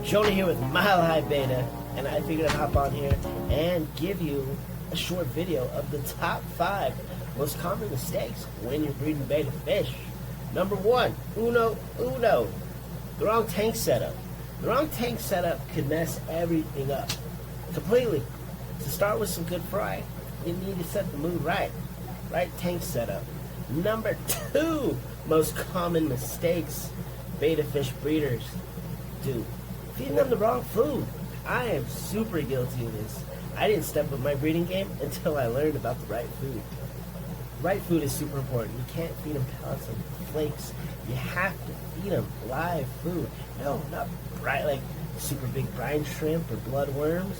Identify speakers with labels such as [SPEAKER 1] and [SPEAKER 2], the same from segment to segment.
[SPEAKER 1] Jonah here with My Live Beta, and I figured I'd hop on here and give you a short video of the top 5 most common mistakes when you're breeding beta fish. Number 1, uno, the wrong tank setup. The wrong tank setup could mess everything up completely. To start with some good fry, you need to set the mood right. Right tank setup. Number 2 most common mistakes beta fish breeders do: feeding them the wrong food. I am super guilty of this. I didn't step up my breeding game until I learned about the right food. Right food is super important. You can't feed them pellets and flakes. You have to feed them live food. No, not like super big brine shrimp or blood worms.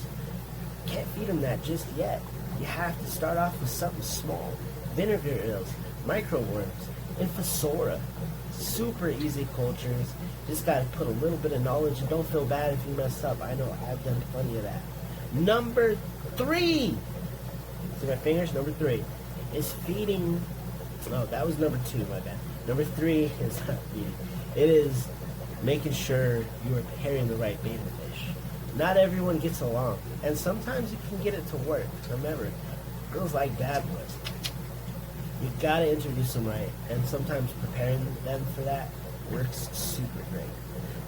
[SPEAKER 1] You can't feed them that just yet. You have to start off with something small. Vinegar eels, micro worms, Infosora. Super easy cultures. Just got to put a little bit of knowledge, and don't feel bad if you mess up. I know I've done plenty of that. Number 3. See my fingers? Number 3 is feeding. Oh, that was number 2, my bad. Number 3 is not feeding. It is making sure you are pairing the right beta fish. Not everyone gets along, and sometimes you can get it to work. Remember, girls like bad boys. You gotta introduce them right, and sometimes preparing them for that works super great.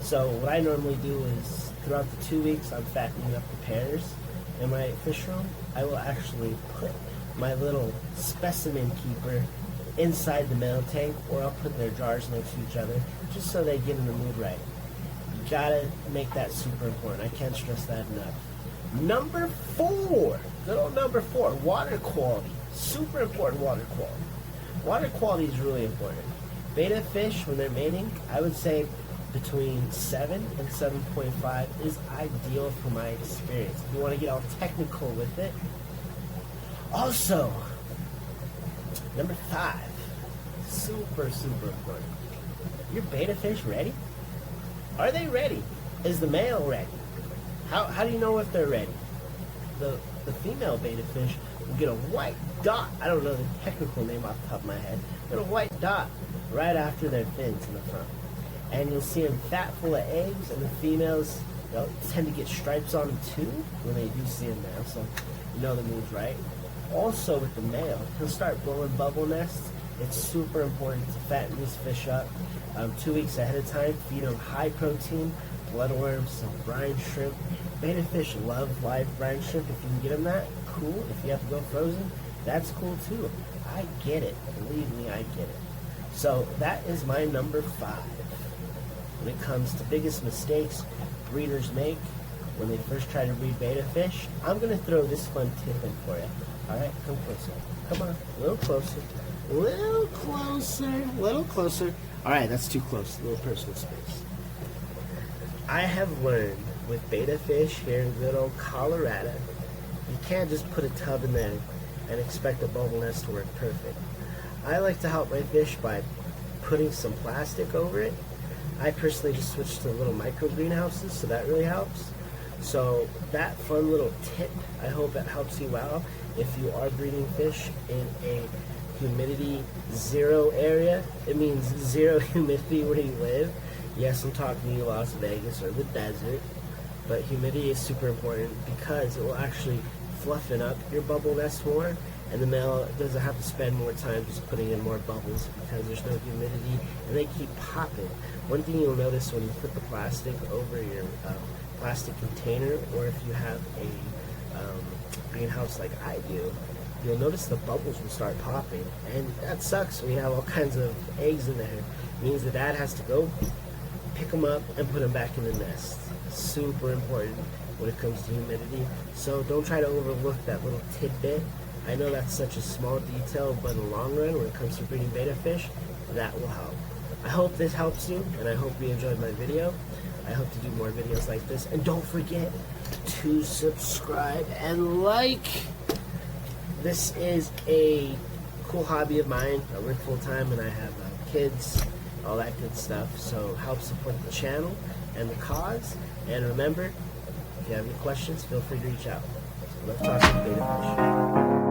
[SPEAKER 1] So what I normally do is, throughout the 2 weeks I'm fattening up the pairs in my fish room, I will actually put my little specimen keeper inside the male tank, or I'll put their jars next to each other, just so they get in the mood right. You gotta make that super important. I can't stress that enough. Number 4, good old number 4, water quality. Super important, water quality. Water quality is really important. Beta fish, when they're mating, I would say between 7 and 7.5 is ideal from my experience. If you want to get all technical with it. Also, number 5, super important. Your beta fish ready? Are they ready? Is the male ready? How do you know if they're ready? The female beta fish will get a white dot. I don't know the technical name off the top of my head. Get a white dot right after their fins in the front. And you'll see them fat full of eggs, and the females, they'll tend to get stripes on them too when they do see them now, so you know the mood's right. Also with the male, he'll start blowing bubble nests. It's super important to fatten these fish up 2 weeks ahead of time. Feed them high protein, bloodworms, some brine shrimp. Beta fish love live brine shrimp. If you can get them that, cool. If you have to go frozen, that's cool too. I get it. Believe me, I get it. So that is my number 5. When it comes to biggest mistakes breeders make when they first try to breed beta fish, I'm going to throw this fun tip in for you. Alright, come closer. Come on, a little closer. A little closer. A little closer. Alright, that's too close. A little personal space. I have learned with beta fish here in good old Colorado, you can't just put a tub in there and expect a bubble nest to work perfect. I like to help my fish by putting some plastic over it. I personally just switched to little micro greenhouses, so that really helps. So that fun little tip, I hope that helps you out if you are breeding fish in a humidity 0 area. It means 0 humidity where you live. Yes, I'm talking to you Las Vegas or the desert, but humidity is super important because it will actually fluffen up your bubble nest more, and the male doesn't have to spend more time just putting in more bubbles because there's no humidity, and they keep popping. One thing you'll notice when you put the plastic over your plastic container, or if you have a greenhouse like I do, you'll notice the bubbles will start popping, and that sucks when you have all kinds of eggs in there. It means the dad has to go pick them up and put them back in the nest. Super important when it comes to humidity. So don't try to overlook that little tidbit. I know that's such a small detail, but in the long run, when it comes to breeding beta fish, that will help. I hope this helps you, and I hope you enjoyed my video. I hope to do more videos like this, and don't forget to subscribe and like. This is a cool hobby of mine. I work full time and I have kids, all that good stuff, so help support the channel and the cause. And remember, if you have any questions, feel free to reach out. Love talking beta fish.